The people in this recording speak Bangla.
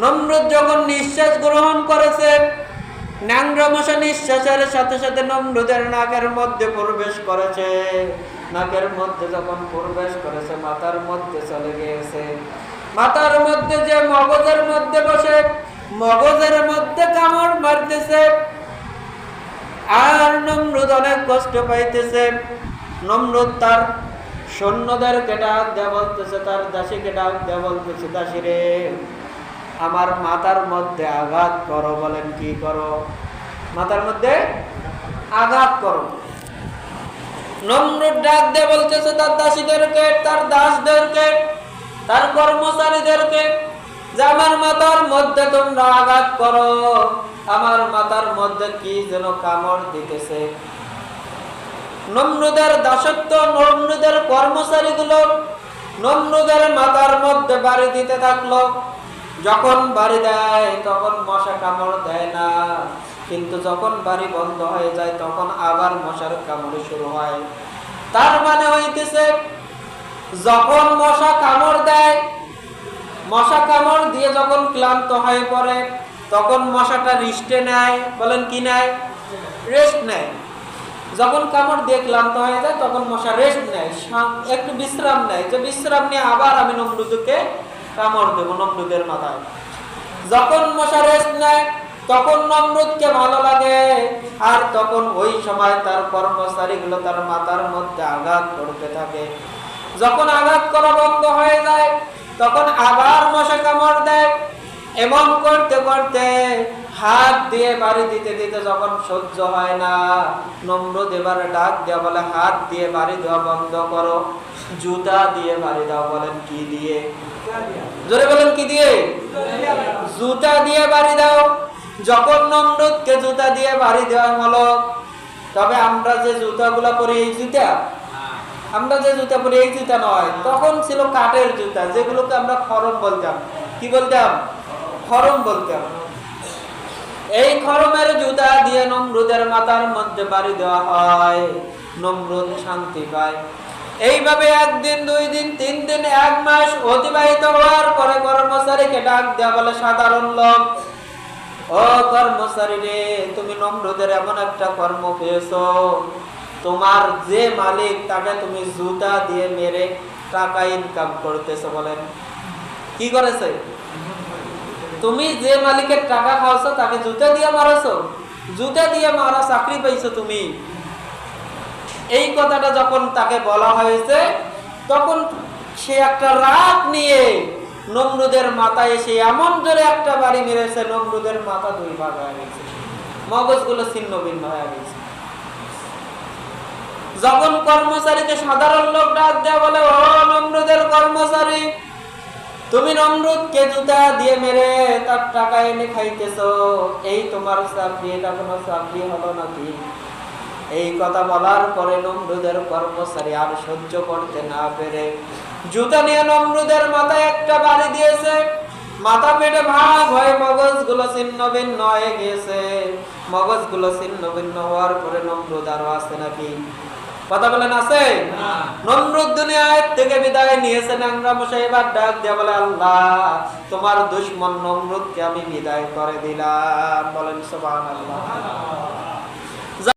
নমরুদ যখন নিঃশ্বাস গ্রহণ করেছে, ন্যাংরা মশা নিঃশ্বাসের সাথে সাথে নমরুদের নাকের মধ্যে প্রবেশ করেছে। নাকের মধ্যে যখন প্রবেশ করেছে, মাথার মধ্যে চলে গিয়েছে। মাথার মধ্যে যে মগজের মধ্যে বসে, মগজের মধ্যে কামড় মারতেছে। আর নমরুদ অনেক কষ্ট পাইতেছে। নমরুদ তার সৈন্যদেরকে ডাক দেয়া বলতেছে, তার দাসীকে ডাক দেয়া বলতেছে, দাসী রে, আমার মাথার মধ্যে আঘাত করো। বলেন কি করো? মাথার মধ্যে আঘাত করো। নমরুদ ডাক দিয়ে বলতেছে তার দাসীদেরকে, তার দাসদেরকে, তার কর্মচারীদেরকে যে আমার মাথার মধ্যে তোমরা আঘাত করো। আমার মাথার মধ্যে কি যেন কামড় দিতেছে। নমরুদের দাসত্ব, নমরুদের কর্মচারীগুলো নমরুদের মাথার মধ্যে বাড়ি দিতে থাকলো। যখন বাড়ি দেয় তখন মশা কামড় দেয় না, কিন্তু যখন বাড়ি বন্ধ হয়ে যায় তখন আবার মশার কামড় শুরু হয়। তার মানে হইতেছে যখন মশা কামড় দেয়, মশা কামড় দিয়ে যখন ক্লান্ত হয়ে পড়ে তখন মশাটা রেস্টে নেয়। বলেন কি নেয়? রেস্ট নেয়। যখন কামড় দিয়ে ক্লান্ত হয়ে যায় তখন মশা রেস্ট নেয়, একটু বিশ্রাম নেয়, যে বিশ্রাম নিয়ে আবার আমি নমরুদকে কামড় দেব নমরুদের মাথায়। যখন মশা রেস্ট নেয় তখন নমরুদকে ভালো লাগে, আর তখন ওই সময় তার কর্মচারীগুলো তার মাথার মধ্যে আঘাত করতে থাকে। যখন আঘাত করা বন্ধ হয়ে যায় তখন আবার মশা কামড় দেয়। এমন করতে করতে হাত দিয়ে বাড়ি দিতে দিতে যখন সহ্য হয় না, নমরুদ এবারে ডাক দেয়া বলে, হাত দিয়ে বাড়ি দেওয়া বন্ধ করো, জুতা দিয়ে বাড়ি দাও। বলেন কি দিয়ে? জোরে বলেন কি দিয়ে? জুতা দিয়ে বাড়ি দাও। যখন নমরুদকে জুতা দিয়ে বাড়ি দেওয়া হলো, তবে আমরা যে জুতাগুলা পরি এই জুতা, আমরা যে জুতা পরি এই জুতা নয়, তখন ছিল কাঠের জুতা, যেগুলোকে আমরা খরম বলতাম। কি বলতাম? খরম বলতাম। এই খরমের জুতা দিয়ে নমরুদের মাথার মধ্যে বাড়ি দেওয়া হয়। নমরুদ শান্তি পায়। এইভাবে একদিন, 2 দিন, 3 দিন, 1 মাস অতিবাহিত হওয়ার পরে কর্মচারীকে ডাক দেওয়া বলে, সাধারণ লোক, ও কর্মচারী রে, তুমি নমরুদের এমন একটা কর্ম পেয়েছো, তোমার যে মালিক তাকে তুমি জুতা দিয়ে মেরে টাকা ইনকাম করতেছো। বলেন কি করেছে? তুমি যে মালিকের টাকা খাওয়াছো তাকে জুতা দিয়ে মারাছো, জুতা দিয়ে মারা চাকরি পাইছো তুমি। এই কথাটা যখন তাকে বলা হয়েছে তখন সে একটা রাগ নিয়ে নমরুদের মাথায় এসে এমন জোরে একটা বাড়ি মেরেছে, নমরুদের মাথা 2 ভাগ হয়ে গেছে, মগজগুলো ছিন্ন ভিন্ন হয়ে গেছে। যখন কর্মচারীকে সাধারণ লোক ডাক দেয়া বলে, ও নমরুদের কর্মচারী, তুমি নমরুদকে জুতা দিয়ে মেরে তার টাকা এনে খাইতেছো, এই তোমার চাকরি? এটা কোনো চাকরি হলো নাকি? এই কথা বলার পরে নমরুদের কর্মচারী আর সহ্য করতে না পেরে জুতা নিয়ে নমরুদের মাথায় একটা বাড়ি দিয়েছে। মাথা পেটে ভাগ হয়ে মগজগুলো ছিন্ন ভিন্ন হয়ে গিয়েছে। মগজগুলো ছিন্ন ভিন্ন হওয়ার পরে নমরুদ আরো আছে নাকি? কথা বলেন আছে? নমরুদ দুনিয়ায় থেকে বিদায় নিয়েছেন। ন্যাংরা মশা এবার ডাক দিয়ে বলে, আল্লাহ, তোমার দুশমন নমরুদকে আমি বিদায় করে দিলাম। বলেন সুবহানাল্লাহ।